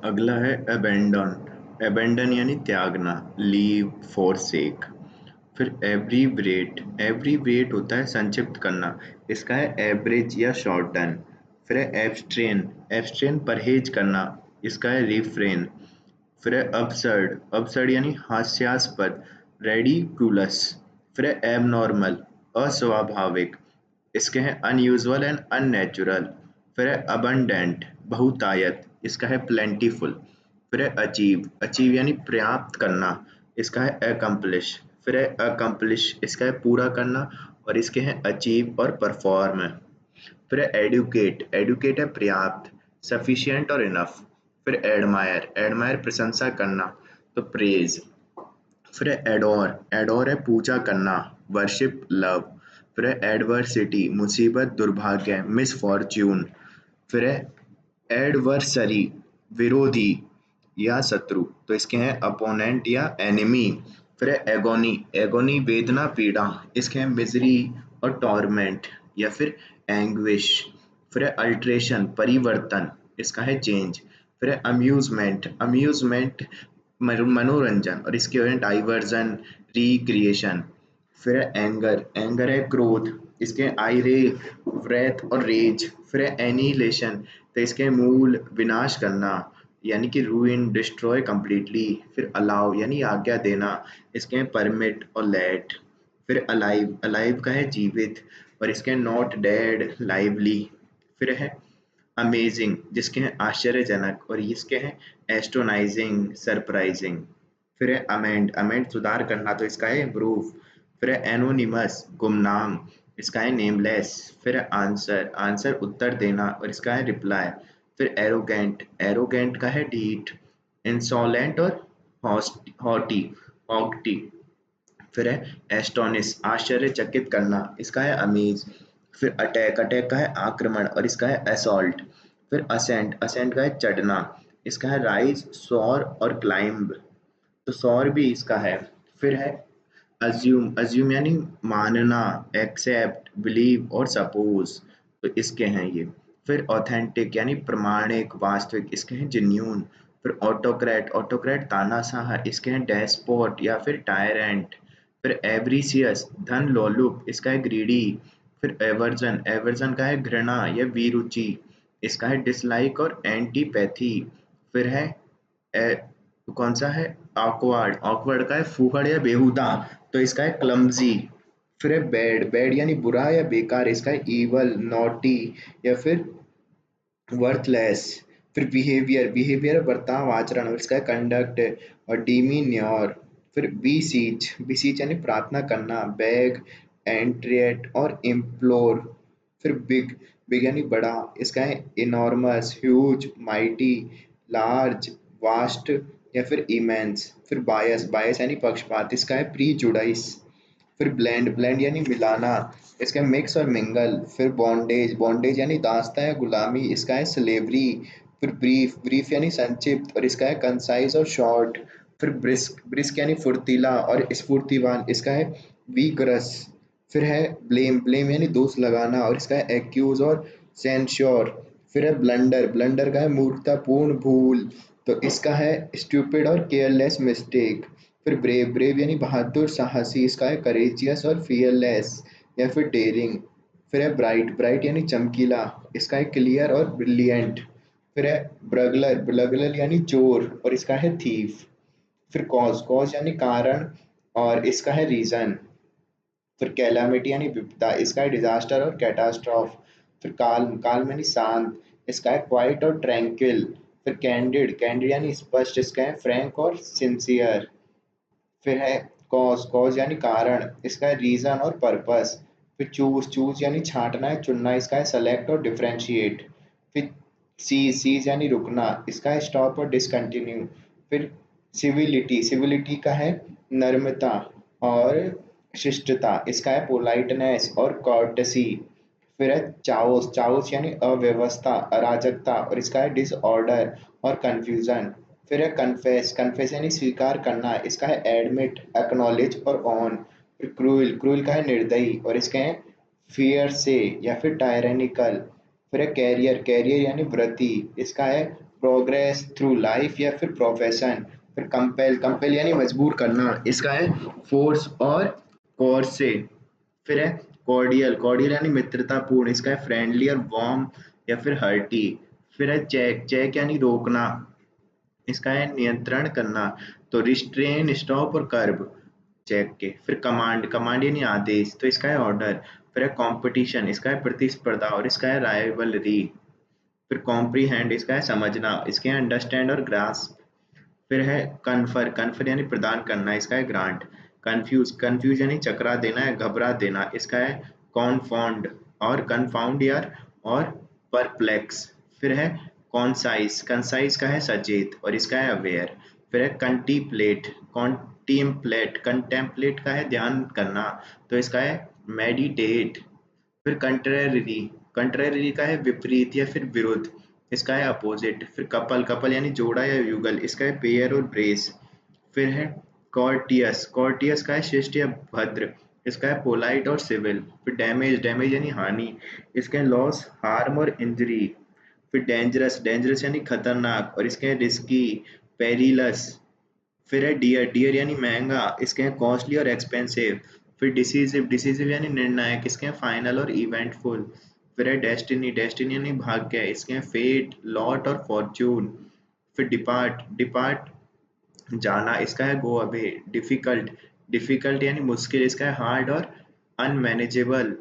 अगला है abandon. Abandon यानी त्यागना, लीव, forsake। फिर एब्रीविएट होता है संक्षिप्त करना, इसका है एब्रिज या शॉर्टन। फिर है एब्स्ट्रेन, एब्स्ट्रेन परहेज करना, इसका है रिफ्रेन। फिर है अपसर्ड, अपसर्ड यानी हास्यास्पद, रेडिकुलस। फिर है एबनॉर्मल, अस्वाभाविक, इसके हैं अनयूजुअल एंड अननेचुरल। फिर है अबंडेंट, बहुतायत, इसका है प्लेंटीफुल। फिर है अचीव, अचीव यानी प्राप्त करना, इसका है अकम्प्लिश। फिर है अकम्प्लिश, इसका है पूरा करना, और इसके हैं अचीव और परफॉर्म। फिर है एडुकेट, एडुकेट है पर्याप्त, सफिशिएंट और इनफ। फिर एडमायर, एडमायर प्रशंसा करना, तो प्रेज। फिर है एडोर, एडोर है पूजा करना, वर्शिप, लव। फिर है एडवर्सिटी, मुसीबत, दुर्भाग्य, मिसफॉर्च्यून। फिर है एडवर्सरी, विरोधी या शत्रु, तो इसके हैं अपोनेंट या एनिमी। फिर है एगोनी, एगोनी वेदना, पीड़ा, इसके हैं मिजरी और टॉर्मेंट या फिर एंग्विश। फिर है अल्ट्रेशन, परिवर्तन, इसका है चेंज। फिर है अम्यूजमेंट, अम्यूजमेंट मनोरंजन, और इसके हैं डाइवर्जन, रिक्रिएशन। फिर है एंगर, एंगर है क्रोध, इसके आयरे, व्रेथ और रेज। फिर है एनीलेशन, तो इसके मूल, विनाश करना, यानी कि रूइन, डिस्ट्रॉय कंप्लीटली। फिर अलाउ यानी आज्ञा देना, इसके हैं परमिट और लेट। फिर अलाइव, अलाइव का है जीवित, और इसके नॉट डेड, लाइवली। फिर है अमेजिंग, जिसके हैं आश्चर्यजनक, और इसके हैं एस्ट्रोनाइजिंग, सरप्राइजिंग। फिर है अमेंड, अमेंड सुधार करना, तो इसका है इम्प्रूव। फिर है एनोनिमस, गुमनाम, इसका है नेमलेस। फिर है आंसर, आंसर उत्तर देना, और इसका है रिप्लाई। फिर एरोगेंट, एरोगेंट का है ढीठ, इंसोलेंट और हॉटी, हॉगटी। फिर है एस्टोनिश, आश्चर्यचकित करना, इसका है अमेज। फिर अटैक, अटैक का है आक्रमण, और इसका है असॉल्ट। फिर असेंट, असेंट का है चढ़ना, इसका है राइज, सोर और क्लाइंब, तो सौर भी इसका है। फिर है अज्यूम, अज्यूम यानी मानना, एक्सेप्ट, बिलीव और सपोज, तो इसके हैं ये। फिर ऑथेंटिक यानी प्रमाणिक, वास्तविक, इसके हैं जेन्यून। फिर ऑटोक्रेट, ऑटोक्रेट तानाशाह, इसके हैं डेस्पोट या फिर टायरेंट। फिर एवरीसियस, धन लोलुप, इसका है ग्रीडी। फिर एवर्जन, एवर्जन का है घृणा या विरुचि, इसका है डिसलाइक और एंटीपैथी। फिर है कौन सा है ऑकवर्ड, ऑकवर्ड का है फूहड़ या बेहुदा, तो इसका है क्लमजी। फिर है बैड, बैड यानी बुरा या बेकार, इसका है ईवल, नॉटी या फिर वर्थलेस। फिर बिहेवियर, बिहेवियर बर्ताव, आचरण, और इसका है कंडक्ट और डीमीन्योर। फिर बीसीच, बीसीच यानी प्रार्थना करना, बैग, एंट्रिएट और इम्प्लोर। फिर बिग, बिग यानी बड़ा, इसका है enormous, huge, mighty, large, vast या फिर इमेंस। फिर बायस, बायस यानी पक्षपात, इसका है प्रीजुडाइस। फिर ब्लेंड, ब्लेंड यानी मिलाना, इसका मिक्स और मिंगल। फिर बॉन्डेज, बॉन्डेज यानी दास्ता या गुलामी, इसका है स्लेवरी। फिर ब्रीफ, ब्रीफ यानी संक्षिप्त, और इसका है कंसाइज और शॉर्ट। फिर ब्रिस्क, ब्रिस्क यानी फुर्तीला और स्फूर्तिवान, इसका है वीगरस। फिर है ब्लेम, ब्लेम यानी दोष लगाना, और इसका है एक्यूज और सेंश्योर। फिर है ब्लंडर, ब्लंडर का है मूर्खतापूर्ण भूल, तो इसका है स्टूपिड और केयरलेस मिस्टेक। फिर ब्रेव, ब्रेव यानी बहादुर, साहसी, इसका है करेजियस और फियरलेस या फिर डेयरिंग। फिर है ब्राइट, ब्राइट यानी चमकीला, इसका है क्लियर और ब्रिलियंट। फिर है ब्रगलर, ब्रगलर यानी चोर, और इसका है थीफ। फिर कॉज, कॉज यानी कारण, और इसका है रीजन। फिर कैलामिटी यानी विपदा, इसका है डिजास्टर और कैटास्ट्रॉफ। फिर काल्म, काल्म यानी शांत, इसका है क्वाइट और ट्रैंक्विल। फिर कैंडिड, कैंडिड यानी स्पष्ट, इसका है फ्रैंक और सिंसियर। फिर है कॉज, कॉज यानी कारण, इसका है रीजन और पर्पस। फिर चूज, चूज यानी छांटना है, चुनना, इसका है सेलेक्ट और डिफरेंशिएट। फिर सीज, सीज यानी रुकना, इसका है स्टॉप और डिसकंटिन्यू। फिर सिविलिटी, सिविलिटी का है नम्रता और शिष्टता, इसका है पोलाइटनेस और कॉर्टसी। फिर है चाओस, चाओस यानी अव्यवस्था, अराजकता, और इसका है डिसऑर्डर और कंफ्यूजन। फिर है कन्फेस, कन्फेस यानी स्वीकार करना, इसका है एडमिट, एक्नॉलेज और ऑन। फिर क्रूइल, क्रूइल का है निर्दयी, और इसके हैं फियर से या फिर टायरेनिकल। फिर है कैरियर, कैरियर यानी व्रति, इसका है प्रोग्रेस थ्रू लाइफ या फिर प्रोफेशन। फिर कंपेल, कंपेल यानी मजबूर करना, इसका है फोर्स और कोर्स से। फिर है कॉर्डियल, कॉर्डियल यानी मित्रतापूर्ण, इसका है फ्रेंडली और वार्म या फिर हर्टी। फिर है चेक, चेक यानी रोकना, इसका है नियंत्रण करना, तो रिस्ट्रेन, स्टॉप और कर्ब चेक के। फिर कमांड, कमांड यानी आदेश, तो इसका है ऑर्डर। फिर है कंपटीशन, इसका है प्रतिस्पर्धा और इसका है राइवलरी। फिर कॉम्प्रीहेंड, इसका है समझना, इसके हैं अंडरस्टैंड और ग्रास्प। फिर है कन्फर, कन्फर यानी प्रदान करना, इसका है ग्रांट। कंफ्यूज, कंफ्यूज यानी चकरा देना है, घबरा देना, इसका है कॉन्फाउंड और कन्फाउंड यार और परप्लेक्स। फिर है कॉन्साइज, कंसाइज का है सचेत और इसका है अवेयर। फिर है कंटीप्लेट, कॉन्टीम्पलेट, कंटेम्पलेट का है ध्यान करना, तो इसका है मेडिटेट। फिर कंट्रेरी, कंट्रेरी का है विपरीत या फिर विरुद्ध, इसका है अपोजिट। फिर कपल, कपल यानी जोड़ा या युगल, इसका है पेयर और ब्रेस। फिर है कॉर्टियस, कॉर्टियस का है शिष्ट या भद्र, इसका है पोलाइट और सिविल। फिर डैमेज, डैमेज यानी हानि, इसके है लॉस, हार्म और इंजरी। फिर डेंजरस, डेंजरस यानी खतरनाक और इसके है रिस्की, पेरिलस। फिर है डियर, डियर यानी महंगा, इसके हैं कॉस्टली और एक्सपेंसिव। फिर डिसीजिव, डिसीजिव यानी निर्णायक, इसके हैं फाइनल और इवेंटफुल। फिर है डेस्टिनी, डेस्टिनी यानी भाग्य, इसके हैं फेट, लॉट और फॉर्च्यून। फिर डिपार्ट, डिपार्ट जाना, इसका है गो अवे। डिफिकल्ट, डिफिकल्ट यानी मुश्किल, इसका है हार्ड और अनमैनेजेबल।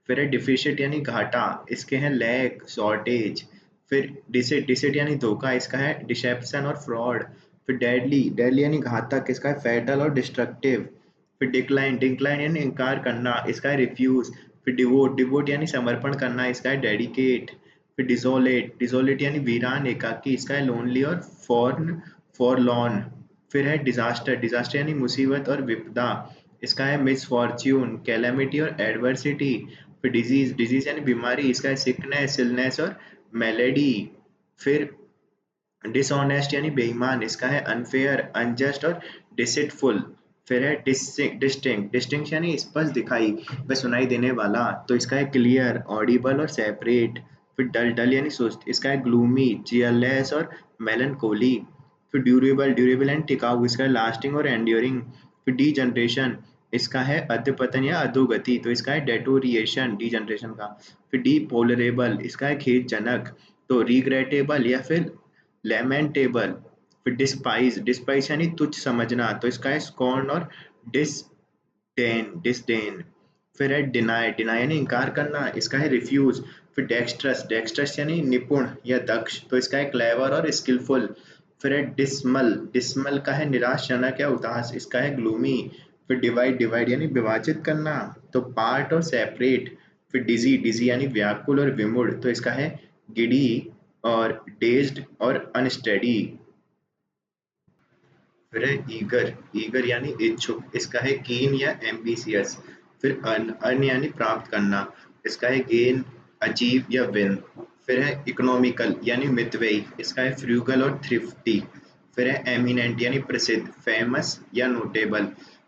फिर है डिफिशिट यानी घाटा, इसके हैं लैक, शॉर्टेज। फिर डिसिट, डिसिट यानी धोखा, इसका है डिसेप्शन और फ्रॉड। फिर डेडली, डेडली यानी घातक, इसका है फैटल और डिस्ट्रक्टिव। फिर डिक्लाइन, डिक्लाइन यानी इनकार करना, इसका है रिफ्यूज। फिर डिवोट, डिवोट यानी समर्पण करना, इसका है डेडिकेट। फिर डिसोलेट, डिसोलेट यानी वीरान, एकाकी, इसका है लोनली और फॉर्न, फॉरलॉन। फिर है डिजास्टर, डिजास्टर यानी मुसीबत और विपदा, इसका है मिसफॉर्च्यून, कैलेमिटी और एडवर्सिटी। फिर डिजीज, डिजीज यानी बीमारी, इसका है सिकनेस, इलनेस और मेलेडी। फिर डिसऑनेस्ट यानी बेईमान, इसका है अनफेयर, अनजस्ट और डिसिटफुल। फिर है डिस्टिंक्ट, डिस्टिंक्ट यानी स्पष्ट दिखाई व सुनाई देने वाला, तो इसका है क्लियर, ऑडिबल और सेपरेट। फिर डल, डल यानी सुस्त, इसका है ग्लूमी, चियरलेस और मेलनकोली। फिर ड्यूरेबल, ड्यूरेबल एंड टिकाऊ, इसका है लास्टिंग और एंड्योरिंग। फिर डी जनरेशन, इसका है अधपतन या अधोगति, तो इसका है डेटोरिएशन डी जनरेशन का। फिर डी पोलरेबल, इसका है खेदजनक, तो रिग्रेटेबल या फिर लेमेंटेबल। फिर डिस्पाइज, डिस्पाइज यानी तुच्छ समझना, तो इसका है स्कॉर्न और डिसडेन, डिसडेन। फिर है डिनाई, डिनाई यानी इनकार करना, इसका है रिफ्यूज। फिर डेक्स्ट्रस, डेक्स्ट्रस यानी निपुण या दक्ष, तो इसका है क्लेवर और स्किलफुल। फिर है डिसमल, डिसमल का है निराशजनक या उदास, इसका है ग्लूमी। फिर डिवाइड, डिवाइड यानी विभाजित करना, तो पार्ट और सेपरेट। फिर डिजी, डिजी यानी व्याकुल और विमूढ़, तो इसका है गिडी और डेज्ड और अनस्टेडी। फिर है ईगर, ईगर यानी इच्छुक, इसका है कीन या एम्बिशियस। फिर अर्न यानी प्राप्त करना, इसका है गेन, अचीव या विन। फिर है इकोनॉमिकल यानी मितव्ययी, इसका है फ्रूगल और थ्रिफ्टी। फिर है एमिनेंट यानी प्रसिद्ध, फेमस या नोटेबल।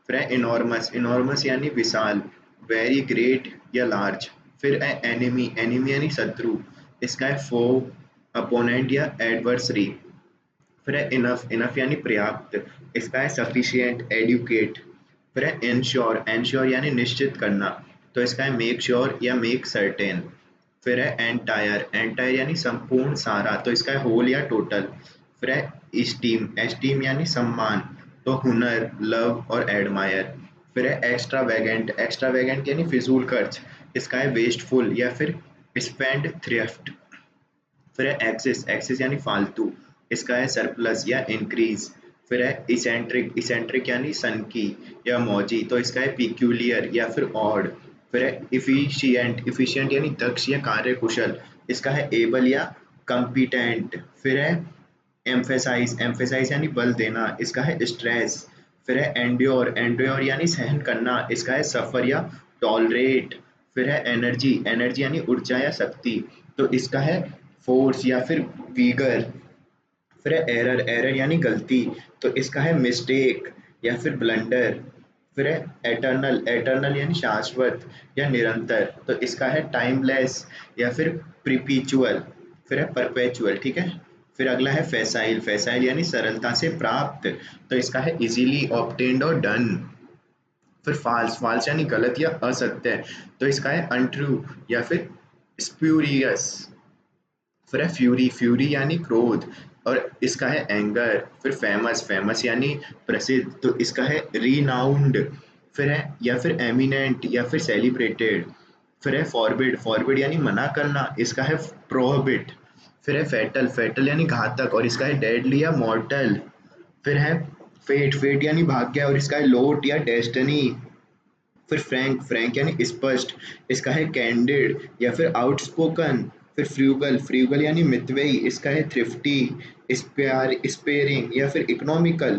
फिर है इनॉर्मस, इनॉर्मस यानी विशाल, वेरी ग्रेट या लार्ज। फिर है एनिमी, एनिमी यानी शत्रु, इसका है फो, अपोनेंट या एडवर्सरी। फिर है इनफ, इनफ यानी पर्याप्त, इसका है सफिशिएंट, एडुकेट। फिर है इंश्योर, इंश्योर यानी निश्चित करना, तो इसका है मेक श्योर या मेक सर्टेन। फिर है एंटायर, एंटायर यानी संपूर्ण सारा, तो इसका है होल या टोटल। फिर है एस्टीम, एस्टीम यानी सम्मान, तो हुनर, लव और एडमायर। फिर है एक्स्ट्रा वैगेंट, एक्स्ट्रा वैगेंट यानी फिजूल खर्च, इसका है वेस्टफुल या फिर स्पेंड थ्रिफ्ट। फिर है एक्सिस, एक्सिस यानी फालतू, इसका है सरप्लस या इंक्रीज। फिर है इसेंट्रिक, इसेंट्रिक यानी सनकी या मौजी, तो इसका है पिक्यूलियर या फिर ऑड। फिर है इफिशिएंट, इफिशिएंट यानी दक्ष या कार्यकुशल, इसका है एबल या कम्पिटेंट। फिर है एम्फेसाइज, एम्फेसाइज यानी बल देना, इसका है स्ट्रेस। फिर है एंड्योर, एंड्योर यानी सहन करना, इसका है सफर या टॉलरेट। फिर है एनर्जी, एनर्जी यानी ऊर्जा या शक्ति, तो इसका है फोर्स या फिर वीगर। फिर है एरर, एरर यानी गलती, तो इसका है मिस्टेक या फिर ब्लंडर। फिर है एटर्नल, एटर्नल यानी शाश्वत या निरंतर, तो इसका है टाइमलेस या फिर प्रिपीचुअल। फिर है परपेचुअल, ठीक है। फिर अगला है फैसाइल, फैसाइल यानी सरलता से प्राप्त, तो इसका है इजीली ऑब्टेन्ड और डन। फिर फाल्स, फाल्स यानी गलत या असत्य, तो इसका है अनट्रू या फिर स्प्यूरियस। फिर है फ्यूरी, फ्यूरी यानी क्रोध, और इसका है एंगर। फिर फेमस, फेमस यानी प्रसिद्ध, तो इसका है रीनाउंड। फिर है या फिर एमिनेंट या फिर सेलिब्रेटेड। फिर है फॉरबिड, फॉरबिड यानी मना करना, इसका है प्रोहिबिट। फिर है फैटल, फैटल यानी घातक, और इसका है डेडली या मॉर्टल। फिर है फेट, फेट यानी भाग्य, और इसका है लोट या डेस्टिनी। फिर फ्रैंक, फ्रैंक यानी स्पष्ट, इसका है कैंडिड या फिर आउटस्पोकन। फिर फ्रूगल, फ्रूगल यानी मितव्ययी, इसका है थ्रिफ्टी, स्पेयरिंग या फिर इकोनॉमिकल।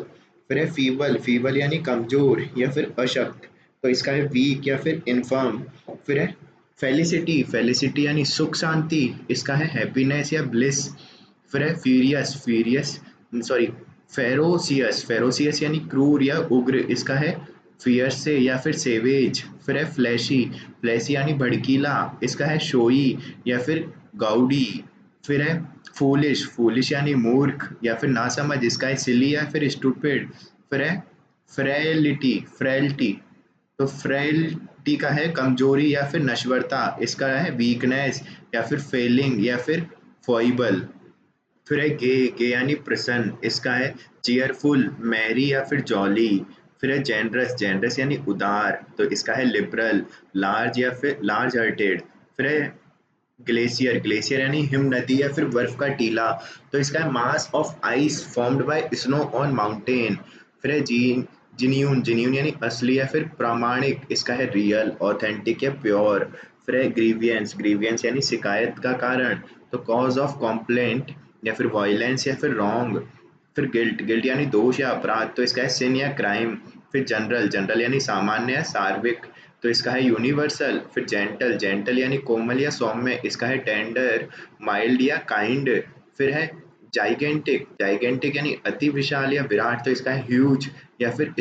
फिर है फीबल, फीबल यानी कमजोर या फिर अशक्त, तो इसका है वीक या फिर इनफर्म। फिर है फेलिसिटी, फेलिसिटी यानी सुख शांति, इसका है हैप्पीनेस या ब्लिस। फिर है furious, furious sorry ferocious, ferocious यानी क्रूर या उग्र, इसका है फियर्स से या फिर सेवेज। फिर है फ्लैशी, फ्लैशी यानी भड़कीला, इसका है शोई या फिर गाउडी। फिर है फूलिश, फूलिश यानी मूर्ख या फिर नासमझ, इसका है सिली या फिर स्टूपिड। फिर है फ्रेलिटी, फ्रेलिटी, तो फ्रेलिटी का है कमजोरी या फिर नश्वरता, इसका है वीकनेस या फिर फेलिंग या फिर फॉइबल। फिर है गे, गे यानी प्रसन्न, इसका है चीयरफुल, मैरी या फिर जॉली। फिर है जेनरस, जेनरस यानी उदार, तो इसका है लिबरल, लार्ज या फिर लार्ज हार्टेड। फिर है ग्लेशियर, ग्लेशियर यानी हिम नदी या फिर बर्फ का टीला, तो इसका है mass of ice formed by snow on mountain. फिर है जीन, जिन्यून, जिन्यून यानी असली या फिर प्रामाणिक, इसका है रियल, ऑथेंटिक या प्योर। फिर है ग्रीवियंस, ग्रीवियंस यानी शिकायत का कारण, तो कॉज ऑफ कॉम्प्लेंट या फिर वायलेंस या फिर रॉन्ग। फिर गिल्ट, गिल्ट यानी दोष या अपराध, तो इसका है सिन या क्राइम। फिर जनरल, जनरल यानी सामान्य या सार्विक, तो इसका है यूनिवर्सल। फिर जेंटल, जेंटल यानी कोमल या सौम्य, इसका है टेंडर, माइल्ड या काइंड। फिर है जाइगेंटिक, जाइगेंटिक यानी अति विशाल या विराट, तो इसका है ह्यूज या फिर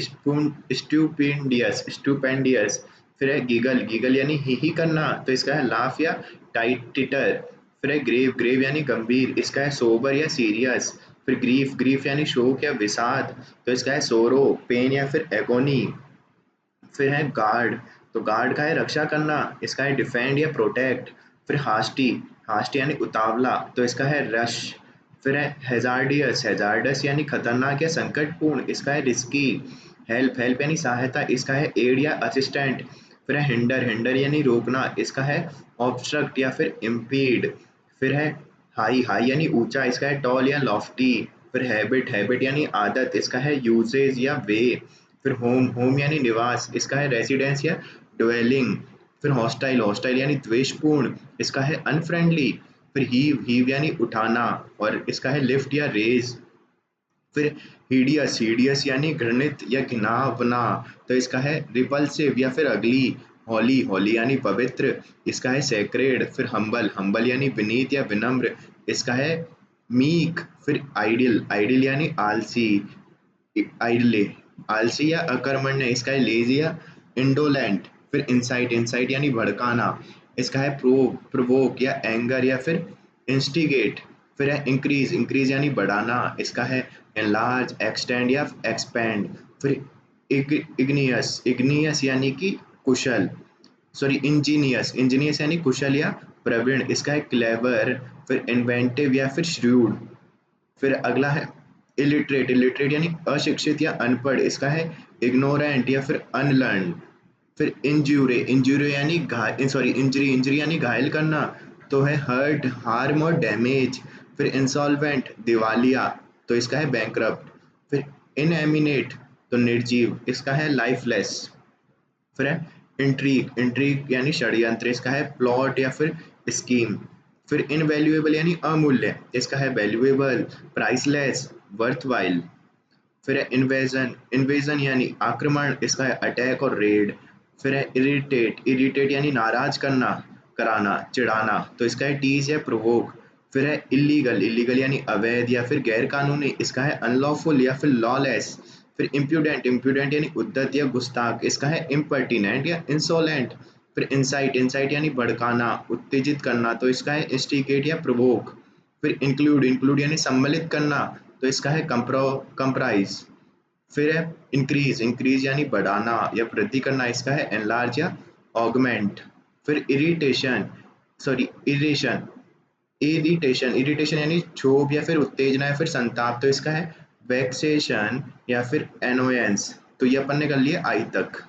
स्टूपिंडियस, स्टूपेंडियस। फिर है गीगल, गीगल यानी ही करना, तो इसका है लाफ या टाइटिटर। फिर है ग्रेव, ग्रेव यानी गंभीर, इसका है सोबर या सीरियस। फिर ग्रीफ, ग्रीफ यानी शोक या विषाद, तो इसका है सोरो, पेन या फिर एगोनी। फिर है गार्ड, तो गार्ड का है रक्षा करना, इसका है डिफेंड या प्रोटेक्ट। फिर हास्टी, हास्टी यानी उतावला, तो इसका है रश। फिर है हेजार्डियस, हेजार्डस यानी खतरनाक या संकटपूर्ण, इसका है रिस्की। हेल्प, हेल्प यानी सहायता, इसका है एड या असिस्टेंट। फिर है हिंडर, हिंडर यानी रोकना, इसका है ऑब्स्ट्रक्ट या फिर इम्पीड। फिर है हाई, हाई यानी ऊंचा, इसका है टॉल या लॉफ्टी। फिर हैबिट, हैबिट यानी आदत, इसका है यूजेज या वे। फिर होम, होम यानी निवास, इसका है रेसिडेंस या ड्वेलिंग। फिर हॉस्टाइल, हॉस्टाइल यानी द्वेषपूर्ण, इसका है अनफ्रेंडली। फिर हीव, हीव यानी उठाना, और इसका है लिफ्ट या रेज। फिर हिडियस, हिडियस यानी घृणित या घिनौना, तो इसका है रिपल्सिव या फिर अगली। हॉली, हॉली यानी पवित्र, इसका है सेक्रेड। फिर हम्बल, हम्बल यानी विनीत या विनम्र, इसका है मीक। फिर आइडियल, आइडियल यानी आलसी, आइडले, आलसी या अकर्मण्य, इसका है लेजी या इंडोलेंट। फिर इंसाइट, इंसाइट यानी भड़काना, इसका है प्रोव, प्रोवोक या एंगर या फिर इंस्टिगेट। फिर है इंक्रीज, इंक्रीज यानी बढ़ाना, इसका है एनलार्ज, एक्सटेंड या एक्सपेंड। फिर इग्नियस, इग्नियस यानी कि कुशल, सॉरी इंजीनियस, इंजीनियस यानी कुशल या प्रवीण, इसका है क्लेवर। फिर इन्वेंटिव या फिर श्रूड। फिर अगला है इलिटरेट, इलिटरेट यानी अशिक्षित या अनपढ़, इसका है इग्नोरेंट या फिर अनलर्न। फिर इंजूरे, इंजूरे यानी घायल, सॉरी इंजरी, इंजरी यानी घायल करना, तो है हर्ट, हार्म और डैमेज। फिर इंसॉल्वेंट, दिवालिया, तो इसका है बैंकरप्ट। फिर इनएमिनेट, तो निर्जीव, इसका है लाइफलेस। फिर है इंट्रीग, इंट्रीग यानी षड्यंत्र, इसका है प्लॉट या फिर स्कीम। फिर इनवैल्यूएबल यानी अमूल्य, इसका है वैल्यूएबल, प्राइसलेस, वर्थवाइल। फिर है इन्वेजन, इन्वेजन यानी आक्रमण, इसका है अटैक और रेड। फिर है इरिटेट, इरिटेट यानी नाराज करना, कराना, चिढ़ाना, तो इसका है टीज या प्रोवोक। फिर है इलीगल, इलीगल यानी अवैध या फिर गैर कानूनी, इसका है अनलॉफुल या फिर लॉलेस। फिर इम्प्यूडेंट, इम्प्यूडेंट यानी उद्धत या गुस्ताख, इसका है इम्पर्टिनेंट या इंसोलेंट। फिर इंसाइट, इंसाइट यानी भड़काना, उत्तेजित करना, तो इसका है इंस्टिगेट या प्रोवोक। फिर इंक्लूड, इंक्लूड यानी सम्मिलित करना, तो इसका है कंप्राइज। फिर है इंक्रीज, इंक्रीज यानी बढ़ाना या वृद्धि करना, इसका है एनलार्ज या ऑगमेंट। फिर इरिटेशन, सॉरी इरेशन, इरिटेशन, इरिटेशन यानी क्षोभ या फिर उत्तेजना या फिर संताप, तो इसका है वेक्सेशन या फिर एनोयंस। तो ये अपन ने कर लिए आई तक।